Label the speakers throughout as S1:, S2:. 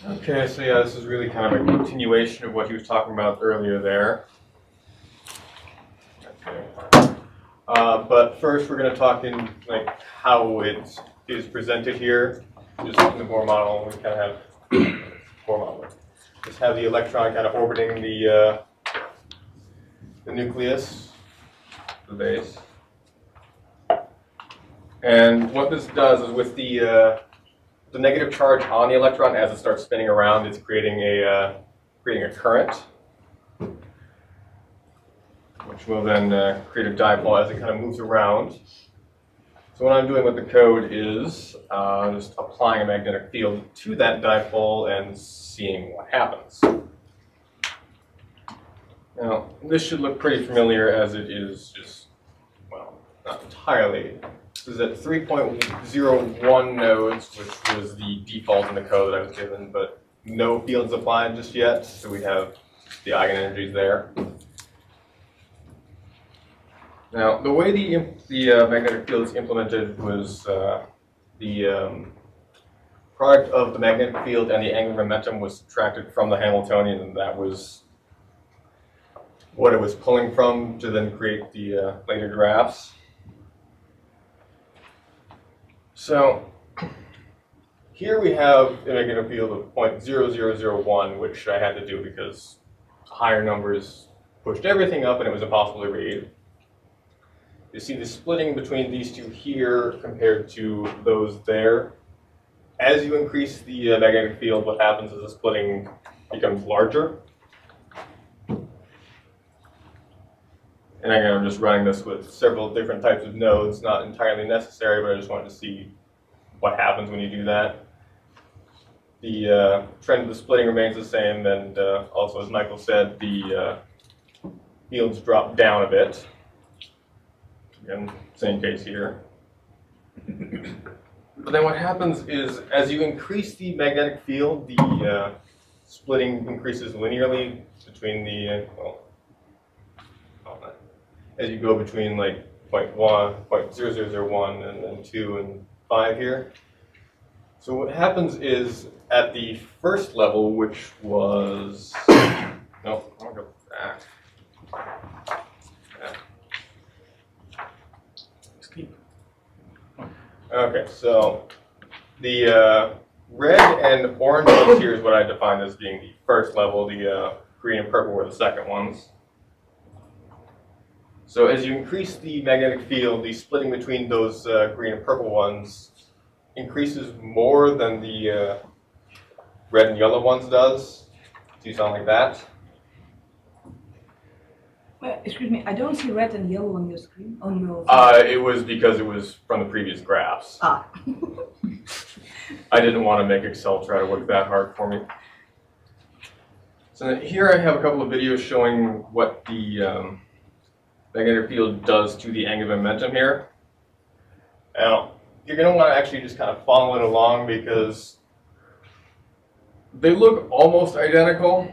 S1: Okay, so yeah, this is really kind of a continuation of what he was talking about earlier there. Okay. But first we're going to talk in like how it is presented here. Just in the Bohr model, we kind of have Bohr model. Just have the electron kind of orbiting the nucleus, the base. And what this does is with the negative charge on the electron as it starts spinning around, it's creating a current, which will then create a dipole as it kind of moves around. So what I'm doing with the code is just applying a magnetic field to that dipole and seeing what happens. Now, this should look pretty familiar as it is just, well, not entirely. This is at 3.01 nodes, which was the default in the code that I was given, but no fields applied just yet, so we have the eigenenergies there. Now, the way the magnetic field is implemented was the product of the magnetic field and the angular momentum was subtracted from the Hamiltonian, and that was what it was pulling from to then create the later graphs. So here we have a magnetic field of 0.0001, which I had to do because higher numbers pushed everything up and it was impossible to read. You see the splitting between these two here compared to those there. As you increase the magnetic field, what happens is the splitting becomes larger. And again, I'm just running this with several different types of nodes, not entirely necessary, but I just wanted to see what happens when you do that. The trend of the splitting remains the same, and also, as Michael said, the fields drop down a bit. Again, same case here. But then what happens is, as you increase the magnetic field, the splitting increases linearly between the, as you go between like 0.0001 and then 2 and 5 here. So what happens is, at the first level, which was, no, I'll go back. Okay, so the red and orange ones here is what I defined as being the first level. The green and purple were the second ones. So as you increase the magnetic field, the splitting between those green and purple ones increases more than the red and yellow ones does. Do you sound like that?
S2: Excuse me, I don't see red and yellow on your screen. On your
S1: it was because it was from the previous graphs.
S2: Ah.
S1: I didn't want to make Excel try to work that hard for me. So here I have a couple of videos showing what the magnetic field does to the angular momentum here. Now, you're going to want to actually just kind of follow it along because they look almost identical,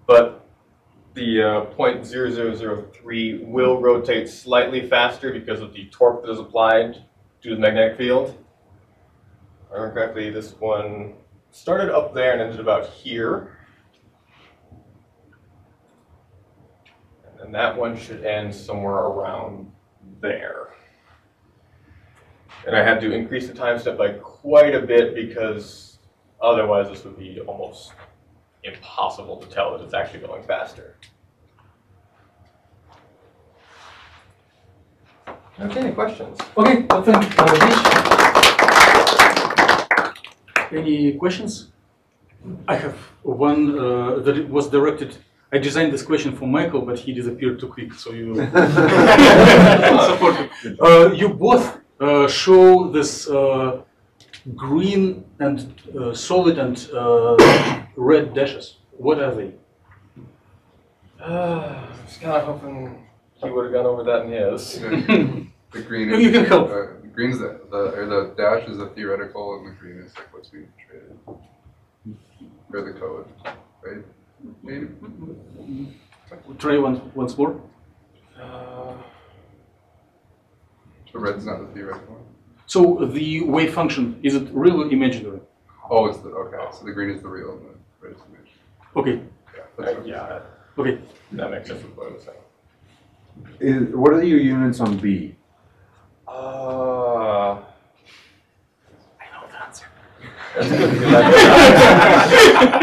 S1: but the 0.0003 will rotate slightly faster because of the torque that is applied to the magnetic field. If I remember correctly, this one started up there and ended about here. And that one should end somewhere around there. And I had to increase the time step by quite a bit because otherwise this would be almost impossible to tell that it's actually going faster. Okay, any questions?
S3: Okay, well, thank you very much. Any questions? I have one that was directed. I designed this question for Michael, but he disappeared too quick, so you support him. You both show this green and solid and red dashes. What are they?
S1: Just kind of hoping he would have gone over that in his.
S4: The green
S3: You can help.
S4: Green's the dash is the theoretical, and the green is like what's being traded, or the code, right? Maybe.
S3: Try once more.
S4: The red's not the theoretical one.
S3: So the wave function, is it real or imaginary?
S4: Oh, it's the, okay, so the green is the real and the red is the image.
S3: Okay,
S4: Yeah, that's what-
S1: Yeah,
S3: okay.
S1: that makes sense with what I was saying.
S5: What are your units on B?
S1: I know the answer.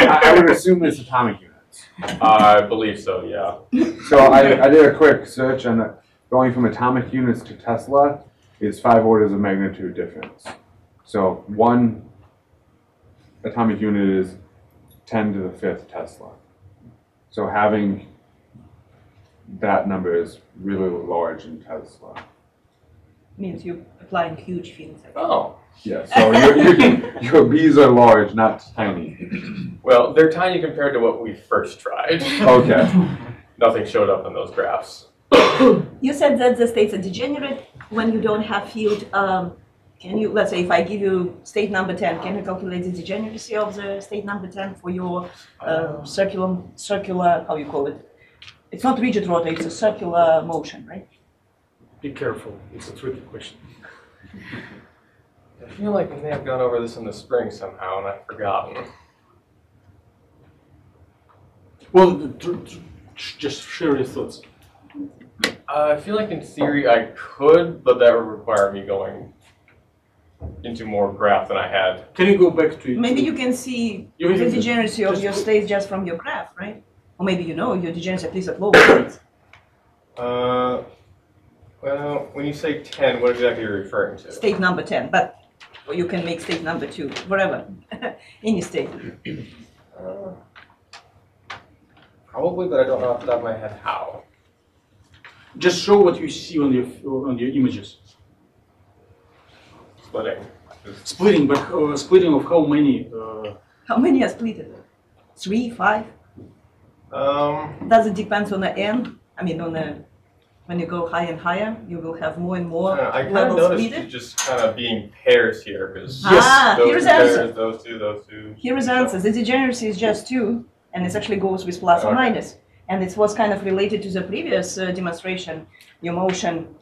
S5: I would assume it's atomic units.
S1: I believe so, yeah.
S5: So I did a quick search on going from atomic units to Tesla is 5 orders of magnitude difference. So 1 atomic unit is 10 to the 5th Tesla. So having that number is really large in Tesla.
S2: Means you're applying huge fields.
S1: Oh,
S5: Yeah, so your B's are large, not tiny.
S1: well, they're tiny compared to what we first tried.
S5: Okay.
S1: Nothing showed up in those graphs.
S2: You said that the states are degenerate when you don't have field. Can you, let's say if I give you state number 10, can you calculate the degeneracy of the state number 10 for your circular, how you call it? It's not rigid rotor, it's a circular motion, right?
S3: Be careful, it's a tricky question.
S1: I feel like we may have gone over this in the spring somehow and I've forgotten.
S3: Well, just share your thoughts.
S1: I feel like in theory I could, but that would require me going into more graph than I had.
S3: Can you go back to it?
S2: Maybe you can see
S3: You
S2: the
S3: can-
S2: degeneracy of
S3: just-
S2: your states just from your graph, right? Or maybe you know your degeneracy at least at lower states.
S1: Well, when you say 10, what exactly are you referring to?
S2: State number 10, but or you can make state number 2, whatever, any state.
S1: Probably, but I don't know off the top of my head how.
S3: Just show what you see on your images.
S1: Splitting.
S3: Splitting, but splitting of how many?
S2: How many are splitted? 3, 5? Does it depend on the n? I mean, on the when you go higher and higher, you will have more and more
S1: I kind of
S2: levels
S1: noticed you
S2: splitted.
S1: just kind of being pairs here, because
S2: Ah,
S1: those
S2: here's
S1: two
S2: the answer.
S1: pairs, those two.
S2: Here is the answer. The degeneracy is just 2, and it actually goes with plus or
S1: Okay.
S2: minus. And it was kind of related to the previous demonstration, your motion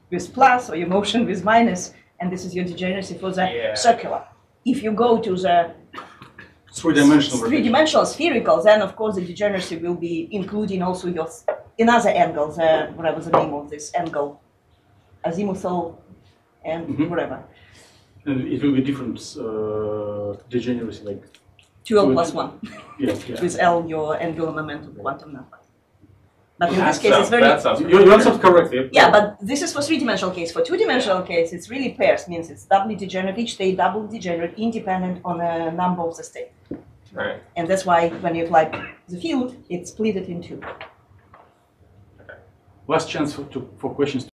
S2: with plus or your motion with minus, and this is your degeneracy for the
S1: Yeah.
S2: circular. If you go to the
S3: Three-dimensional rotation.
S2: three-dimensional spherical, then of course the degeneracy will be including also your another angles, whatever the name of this angle, azimuthal and whatever.
S3: And it will be different degeneracy, like
S2: 2L plus 1,
S3: yeah.
S2: with L your angular momentum quantum number. But in
S1: That
S2: this case it's
S1: sounds-
S2: very...
S1: that sounds
S3: Your answer is correct.
S2: Yeah, but this is for three-dimensional case. For two-dimensional case, it's really pairs, means it's doubly degenerate, each state doubly degenerate, independent on the number of the state.
S1: Right.
S2: And that's why when you apply the field, it's split it in 2.
S3: Last chance for questions.